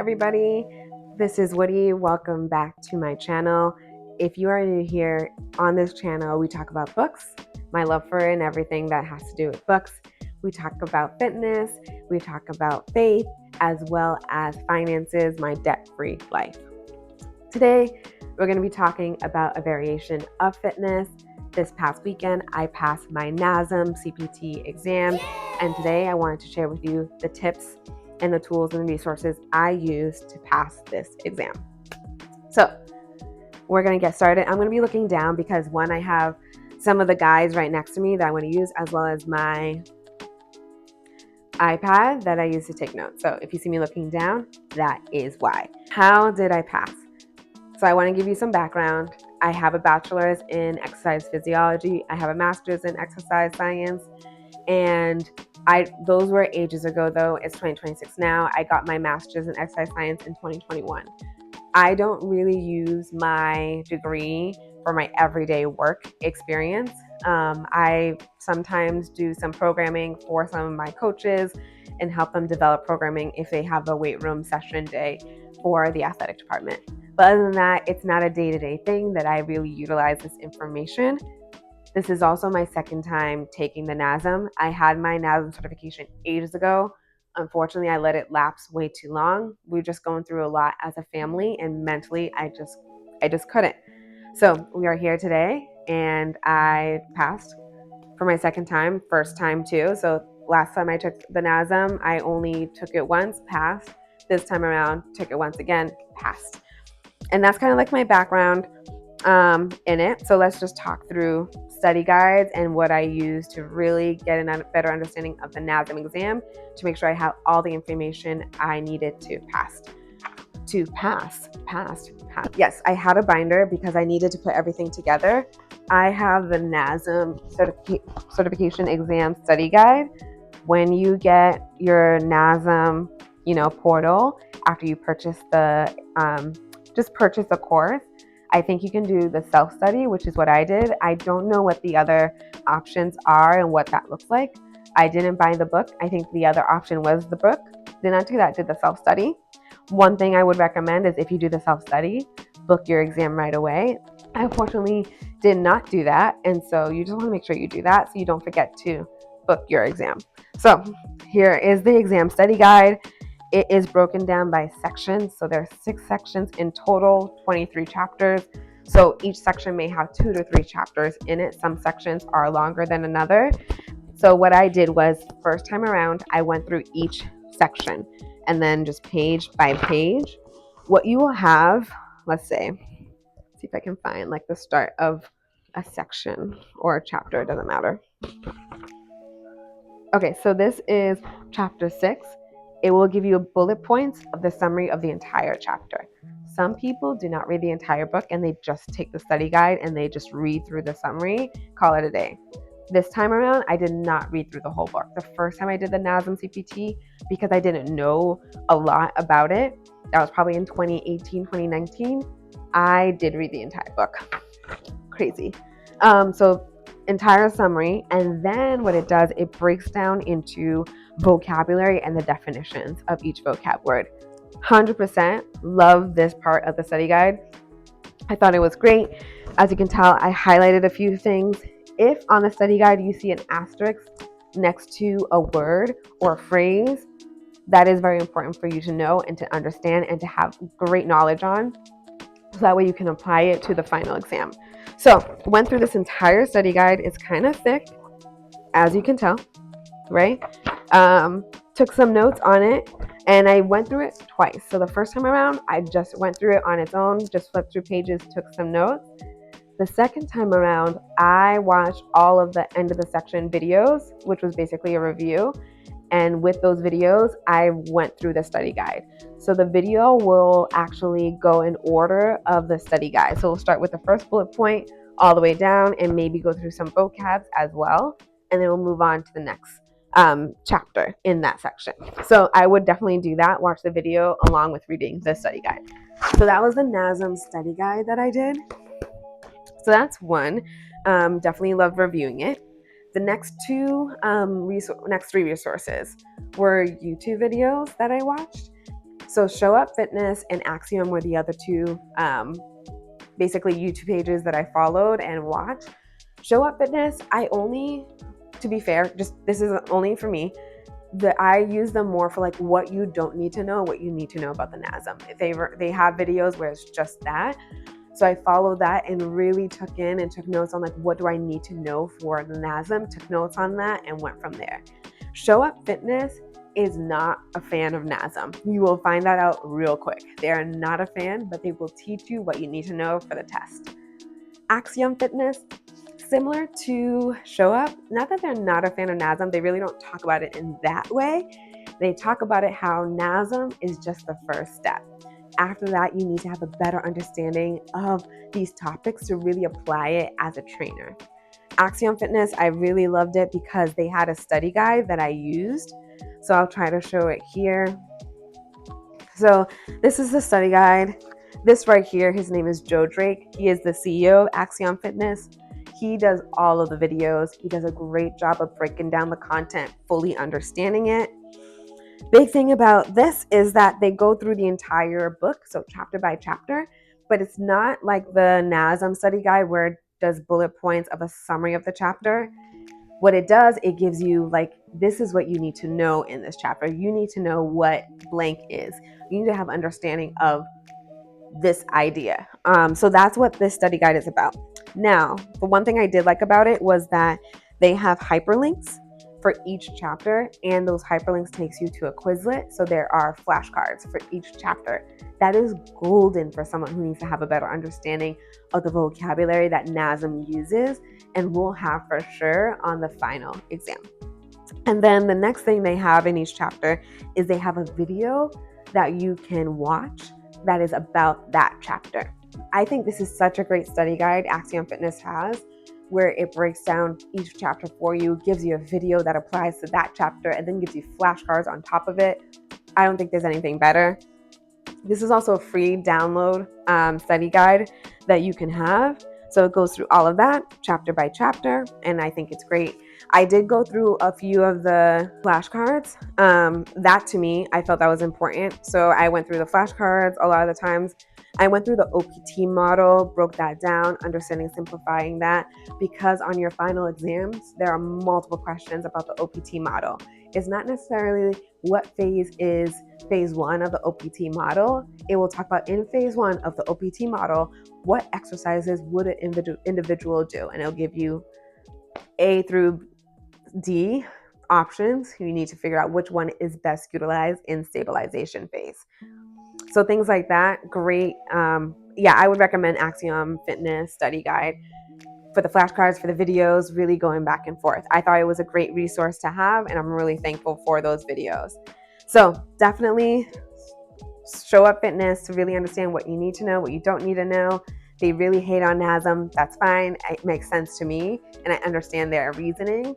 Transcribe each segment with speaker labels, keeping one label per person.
Speaker 1: everybody. This is Woody. Welcome back to my channel. If you are new here, on this channel, we talk about books, my love for it, and everything that has to do with books. We talk about fitness, we talk about faith, as well as finances, my debt-free life. Today, we're going to be talking about a variation of fitness. This past weekend, I passed my NASM CPT exam, and today I wanted to share with you the tips and the tools and resources I use to pass this exam. So we're going to get started. I'm going to be looking down because one, I have some of the guides right next to me that I want to use, as well as my iPad that I use to take notes. So if you see me looking down, that is why. How did I pass? So I want to give you some background. I have a bachelor's in exercise physiology. I have a master's in exercise science, and those were ages ago though. It's 2026 now. I got my master's in exercise science in 2021. I don't really use my degree for my everyday work experience. I sometimes do some programming for some of my coaches and help them develop programming if they have a weight room session day for the athletic department. But other than that, it's not a day-to-day thing that I really utilize this information. This is also my second time taking the NASM. I had my NASM certification ages ago. Unfortunately, I let it lapse way too long. We were just going through a lot as a family, and mentally, I just couldn't. So we are here today, and I passed for my second time, first time too. So last time I took the NASM, I only took it once, passed. This time around, took it once again, passed. And that's kind of like my background in it. So let's just talk through study guides and what I use to really get a better understanding of the NASM exam to make sure I have all the information I needed to pass. Yes, I had a binder because I needed to put everything together. I have the NASM certification exam study guide. When you get your NASM, portal, after you purchase just purchase the course, I think you can do the self-study, which is what I did. I don't know what the other options are and what that looks like. I didn't buy the book. I think the other option was the book. Did not do that, did the self-study. One thing I would recommend is if you do the self-study, book your exam right away. I unfortunately did not do that, and so you just want to make sure you do that so you don't forget to book your exam. So here is the exam study guide. It is broken down by sections. So there are 6 sections in total, 23 chapters. So each section may have 2 to 3 chapters in it. Some sections are longer than another. So what I did was, first time around, I went through each section and then just page by page. What you will have, let's see if I can find like the start of a section or a chapter, it doesn't matter. Okay, so this is chapter 6. It will give you bullet points of the summary of the entire chapter. Some people do not read the entire book and they just take the study guide and they just read through the summary, call it a day. This time around, I did not read through the whole book. The first time I did the NASM CPT, because I didn't know a lot about it, that was probably in 2018, 2019, I did read the entire book. Crazy. So entire summary, and then what it does, it breaks down into vocabulary and the definitions of each vocab word. 100% love this part of the study guide. I thought it was great. As you can tell, I highlighted a few things. If on the study guide you see an asterisk next to a word or a phrase, that is very important for you to know and to understand and to have great knowledge on, so that way you can apply it to the final exam. So went through this entire study guide. It's kind of thick, as you can tell, right? Took some notes on it, and I went through it twice. So the first time around, I just went through it on its own, just flipped through pages, took some notes. The second time around, I watched all of the end of the section videos, which was basically a review. And with those videos, I went through the study guide. So the video will actually go in order of the study guide. So we'll start with the first bullet point all the way down and maybe go through some vocabs as well. And then we'll move on to the next chapter in that section. So I would definitely do that, watch the video along with reading the study guide. So that was the NASM study guide that I did. So that's one. Definitely love reviewing it. The next three resources were YouTube videos that I watched. So Show Up Fitness and Axiom were the other two basically YouTube pages that I followed and watched. Show Up Fitness, to be fair, just this is only for me, that I use them more for like what you don't need to know, what you need to know about the NASM. They have videos where it's just that. So I followed that and really took notes on like what do I need to know for the NASM, took notes on that and went from there. Show Up Fitness is not a fan of NASM. You will find that out real quick. They are not a fan, but they will teach you what you need to know for the test. Axiom Fitness, similar to Show Up, not that they're not a fan of NASM, they really don't talk about it in that way. They talk about it how NASM is just the first step. After that, you need to have a better understanding of these topics to really apply it as a trainer. Axiom Fitness, I really loved it because they had a study guide that I used. So I'll try to show it here. So this is the study guide. This right here, his name is Joe Drake. He is the CEO of Axiom Fitness. He does all of the videos. He does a great job of breaking down the content, fully understanding it. Big thing about this is that they go through the entire book, so chapter by chapter, but it's not like the NASM study guide where it does bullet points of a summary of the chapter. What it does, it gives you like, this is what you need to know in this chapter. You need to know what blank is. You need to have understanding of this idea. So that's what this study guide is about. Now, the one thing I did like about it was that they have hyperlinks for each chapter, and those hyperlinks takes you to a Quizlet. So there are flashcards for each chapter. That is golden for someone who needs to have a better understanding of the vocabulary that NASM uses and will have for sure on the final exam. And then the next thing they have in each chapter is they have a video that you can watch that is about that chapter. I think this is such a great study guide Axiom Fitness has, where it breaks down each chapter for you, gives you a video that applies to that chapter, and then gives you flashcards on top of it. I don't think there's anything better. This is also a free download study guide that you can have. So it goes through all of that chapter by chapter, and I think it's great. I did go through a few of the flashcards. That to me, I felt that was important. So I went through the flashcards a lot of the times. I went through the OPT model, broke that down, understanding, simplifying that, because on your final exams, there are multiple questions about the OPT model. It's not necessarily what phase is phase 1 of the OPT model. It will talk about in phase 1 of the OPT model, what exercises would an individual do? And it'll give you A through D options. You need to figure out which one is best utilized in stabilization phase. So things like that, great. I would recommend Axiom Fitness Study Guide for the flashcards, for the videos, really going back and forth. I thought it was a great resource to have, and I'm really thankful for those videos. So definitely Show Up Fitness to really understand what you need to know, what you don't need to know. They really hate on NASM. That's fine. It makes sense to me, and I understand their reasoning.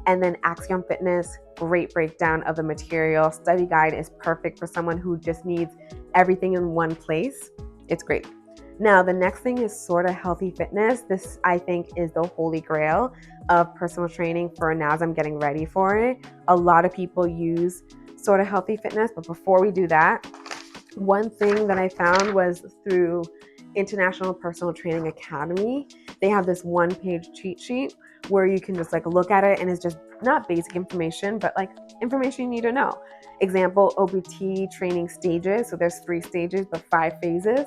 Speaker 1: And then Axiom Fitness, great breakdown of the material. Study guide is perfect for someone who just needs everything in one place. It's great. Now, the next thing is Sorta Healthy Fitness. This, I think, is the holy grail of personal training for NASM, getting ready for it. A lot of people use Sorta Healthy Fitness, but before we do that, one thing that I found was through International Personal Training Academy. They have this one-page cheat sheet where you can just like look at it, and it's just not basic information, but like information you need to know. Example, OPT training stages. So there's 3 stages, but 5 phases,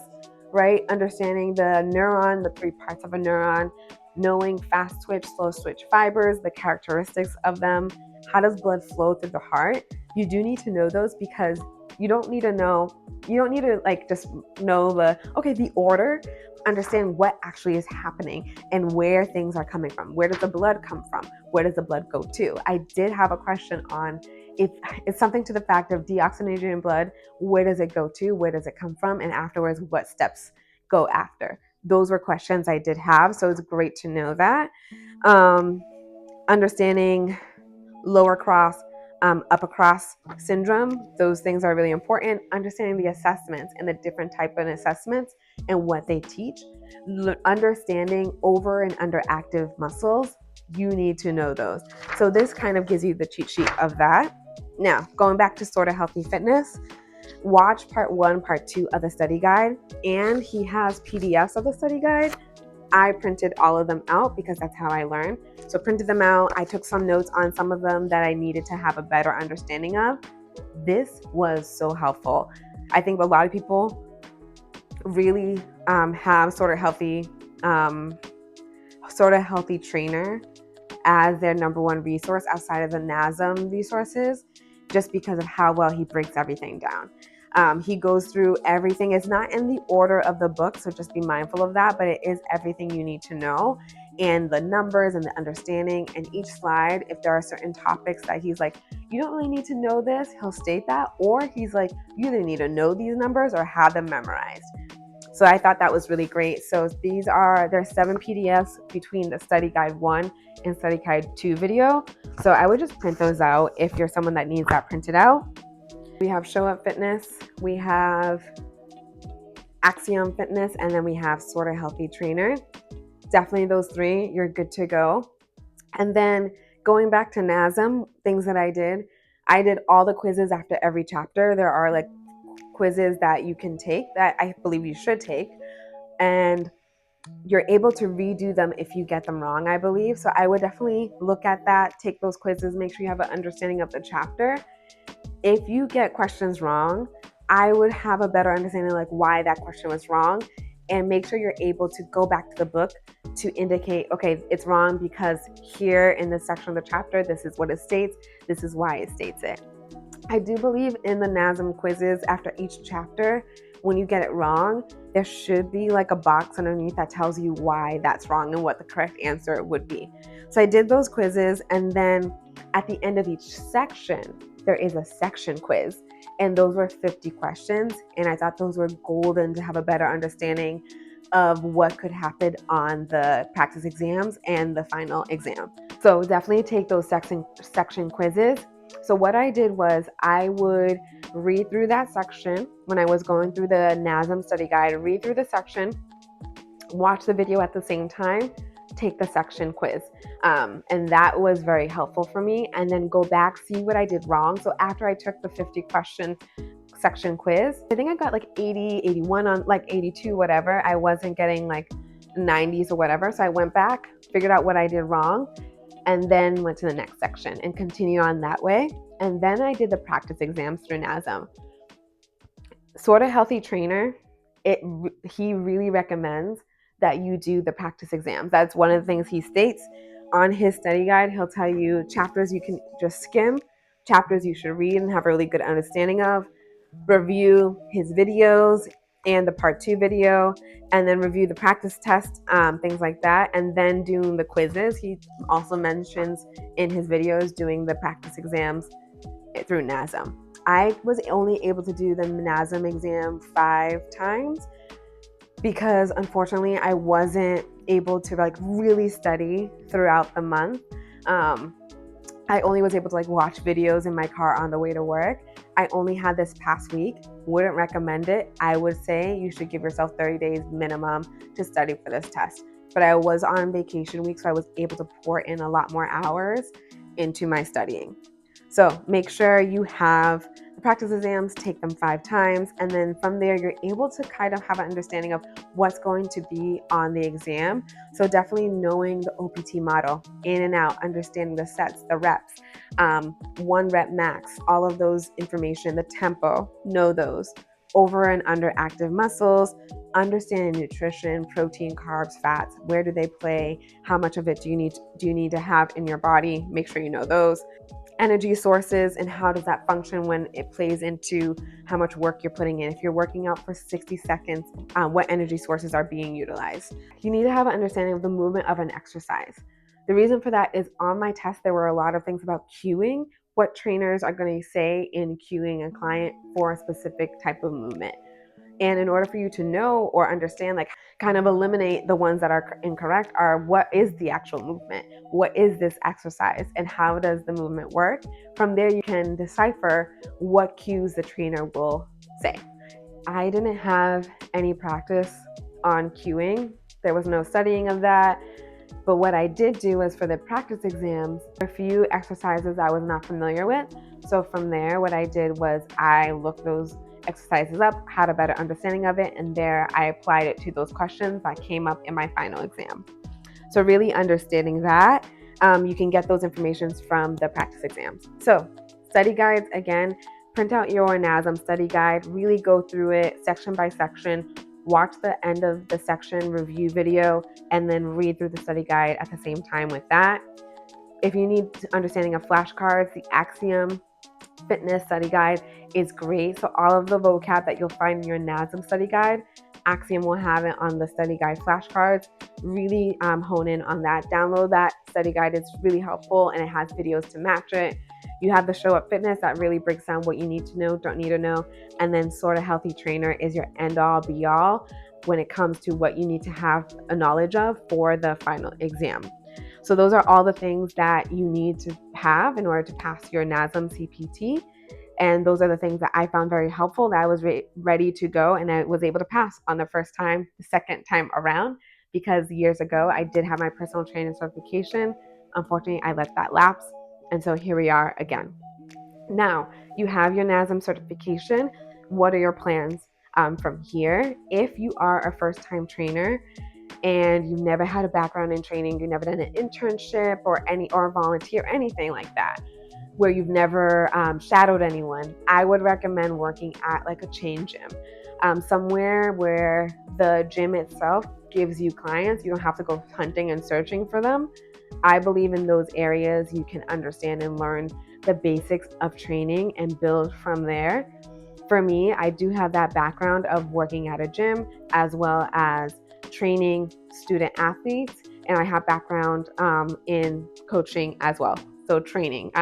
Speaker 1: right? Understanding the neuron, the 3 parts of a neuron, knowing fast twitch, slow twitch fibers, the characteristics of them. How does blood flow through the heart? You do need to know those, because you don't need to like just know the order. Understand what actually is happening and where things are coming from. Where does the blood come from? Where does the blood go to? I did have a question on if it's something to the fact of deoxygenated blood, where does it go to? Where does it come from? And afterwards, what steps go after? Those were questions I did have, so it's great to know that. Understanding lower cross, upper cross syndrome, those things are really important. Understanding the assessments and the different type of assessments and what they teach. Understanding over and underactive muscles, you need to know those. So this kind of gives you the cheat sheet of that. Now, going back to Sorta Healthy Fitness, watch part 1, part 2 of the study guide, and he has PDFs of the study guide. I printed all of them out because that's how I learned. So printed them out. I took some notes on some of them that I needed to have a better understanding of. This was so helpful. I think a lot of people really have sort of healthy trainer as their number one resource outside of the NASM resources, just because of how well he breaks everything down. He goes through everything. It's not in the order of the book, so just be mindful of that, but it is everything you need to know, and the numbers and the understanding. And each slide, if there are certain topics that he's like, you don't really need to know this, he'll state that, or he's like, you either need to know these numbers or have them memorized. So I thought that was really great. So there's 7 PDFs between the study guide 1 and study guide 2 video. So I would just print those out if you're someone that needs that printed out. We have Show Up Fitness, we have Axiom Fitness, and then we have Sorta Healthy Trainer. Definitely those 3, you're good to go. And then going back to NASM, things that I did all the quizzes after every chapter. There are like quizzes that you can take that I believe you should take, and you're able to redo them if you get them wrong, I believe. So I would definitely look at that, take those quizzes, make sure you have an understanding of the chapter. If you get questions wrong, I would have a better understanding like why that question was wrong, and make sure you're able to go back to the book to indicate, okay, it's wrong because here in this section of the chapter, this is what it states, this is why it states it. I do believe in the NASM quizzes after each chapter, when you get it wrong, there should be like a box underneath that tells you why that's wrong and what the correct answer would be. So I did those quizzes, and then at the end of each section, there is a section quiz, and those were 50 questions, and I thought those were golden to have a better understanding of what could happen on the practice exams and the final exam. So definitely take those section quizzes. So what I did was I would read through that section when I was going through the NASM study guide, read through the section, watch the video at the same time, take the section quiz. And that was very helpful for me. And then go back, see what I did wrong. So after I took the 50 question section quiz, I think I got like 80, 81 on like 82, whatever. I wasn't getting like 90s or whatever. So I went back, figured out what I did wrong, and then went to the next section and continued on that way. And then I did the practice exams through NASM. Sorta Healthy Trainer, he really recommends that you do the practice exams. That's one of the things he states on his study guide. He'll tell you chapters you can just skim, chapters you should read and have a really good understanding of, review his videos and the part 2 video, and then review the practice test, things like that, and then doing the quizzes. He also mentions in his videos doing the practice exams through NASM. I was only able to do the NASM exam 5 times because unfortunately I wasn't able to like really study throughout the month. I only was able to like watch videos in my car on the way to work. I only had this past week. Wouldn't recommend it. I would say you should give yourself 30 days minimum to study for this test. But I was on vacation week, so I was able to pour in a lot more hours into my studying. So make sure you have the practice exams, take them 5 times, and then from there you're able to kind of have an understanding of what's going to be on the exam. So definitely knowing the OPT model, in and out, understanding the sets, the reps, 1 rep max, all of those information, the tempo, know those. Over and under active muscles, understanding nutrition, protein, carbs, fats, where do they play, how much of it do you need to have in your body, make sure you know those. Energy sources and how does that function when it plays into how much work you're putting in. If you're working out for 60 seconds, what energy sources are being utilized. You need to have an understanding of the movement of an exercise. The reason for that is on my test, there were a lot of things about cueing, what trainers are going to say in cueing a client for a specific type of movement. And in order for you to know or understand, like kind of eliminate the ones that are incorrect, are what is the actual movement? What is this exercise? And how does the movement work? From there, you can decipher what cues the trainer will say. I didn't have any practice on cueing. There was no studying of that. But what I did do was for the practice exams, a few exercises I was not familiar with. So from there, what I did was I looked those exercises up, had a better understanding of it, and there I applied it to those questions that came up in my final exam. So really understanding that, you can get those informations from the practice exams. So study guides, again, print out your NASM study guide, really go through it section by section, watch the end of the section review video, and then read through the study guide at the same time with that. If you need understanding of flashcards, the Axiom Fitness study guide is great. So all of the vocab that you'll find in your NASM study guide, Axiom will have it on the study guide flashcards. Really hone in on that. Download that study guide. It's really helpful and it has videos to match it. You have the Show Up Fitness that really breaks down what you need to know, don't need to know. And then Sort of Healthy Trainer is your end all be all when it comes to what you need to have a knowledge of for the final exam. So those are all the things that you need to have in order to pass your NASM CPT. And those are the things that I found very helpful, that I was ready to go and I was able to pass on the first time, the second time around, because years ago I did have my personal trainer certification. Unfortunately, I let that lapse. And so here we are again. Now, you have your NASM certification. What are your plans from here? If you are a first-time trainer and you've never had a background in training, you've never done an internship or volunteer, anything like that, where you've never shadowed anyone, I would recommend working at like a chain gym, somewhere where the gym itself gives you clients. You don't have to go hunting and searching for them. I believe in those areas you can understand and learn the basics of training and build from there. For me, I do have that background of working at a gym as well as training student athletes, and I have background in coaching as well, so training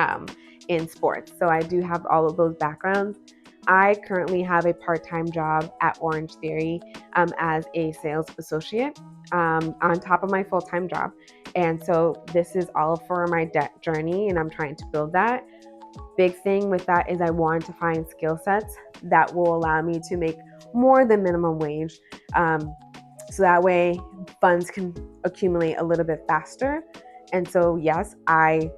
Speaker 1: in sports. So I do have all of those backgrounds. I currently have a part-time job at Orange Theory as a sales associate on top of my full-time job. And so this is all for my debt journey, and I'm trying to build that. Big thing with that is I want to find skill sets that will allow me to make more than minimum wage. So that way funds can accumulate a little bit faster. And so, yes, I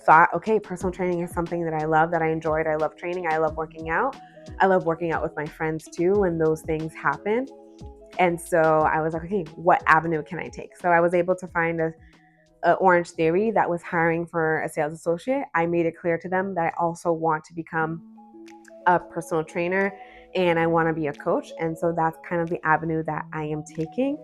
Speaker 1: thought, okay, personal training is something that I love, that I enjoyed. I love training. I love working out. I love working out with my friends too when those things happen. And so I was like, okay, what avenue can I take? So I was able to find a Orange Theory that was hiring for a sales associate. I made it clear to them that I also want to become a personal trainer and I want to be a coach. And so that's kind of the avenue that I am taking.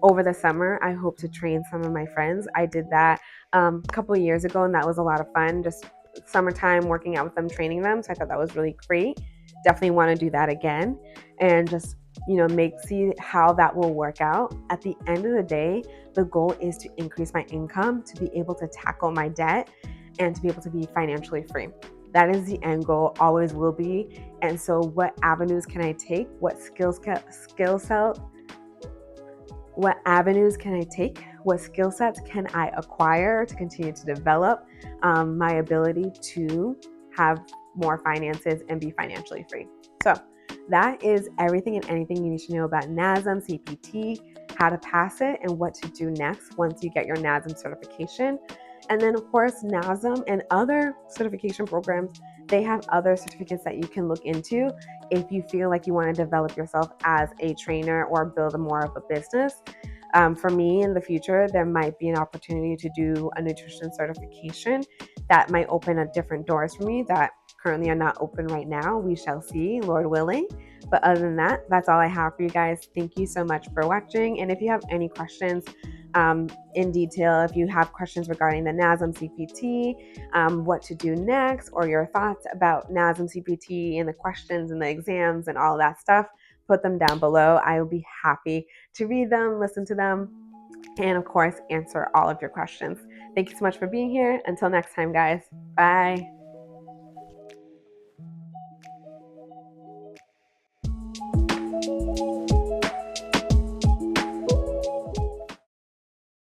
Speaker 1: Over the summer, I hope to train some of my friends. I did that a couple of years ago, and that was a lot of fun. Just summertime working out with them, training them. So I thought that was really great. Definitely want to do that again, and just see how that will work out. At the end of the day, the goal is to increase my income, to be able to tackle my debt, and to be able to be financially free. That is the end goal, always will be. And so what avenues can I take? What avenues can I take? What skill sets can I acquire to continue to develop my ability to have more finances and be financially free? So that is everything and anything you need to know about NASM CPT, how to pass it, and what to do next once you get your NASM certification. And then, of course, NASM and other certification programs, they have other certificates that you can look into if you feel like you want to develop yourself as a trainer or build more of a business. For me, in the future, there might be an opportunity to do a nutrition certification that might open up different doors for me that currently are not open right now. We shall see, Lord willing. But other than that, that's all I have for you guys. Thank you so much for watching. And if you have any questions in detail, if you have questions regarding the NASM CPT, what to do next, or your thoughts about NASM CPT and the questions and the exams and all of that stuff, put them down below. I will be happy to read them, listen to them, and of course, answer all of your questions. Thank you so much for being here. Until next time, guys. Bye.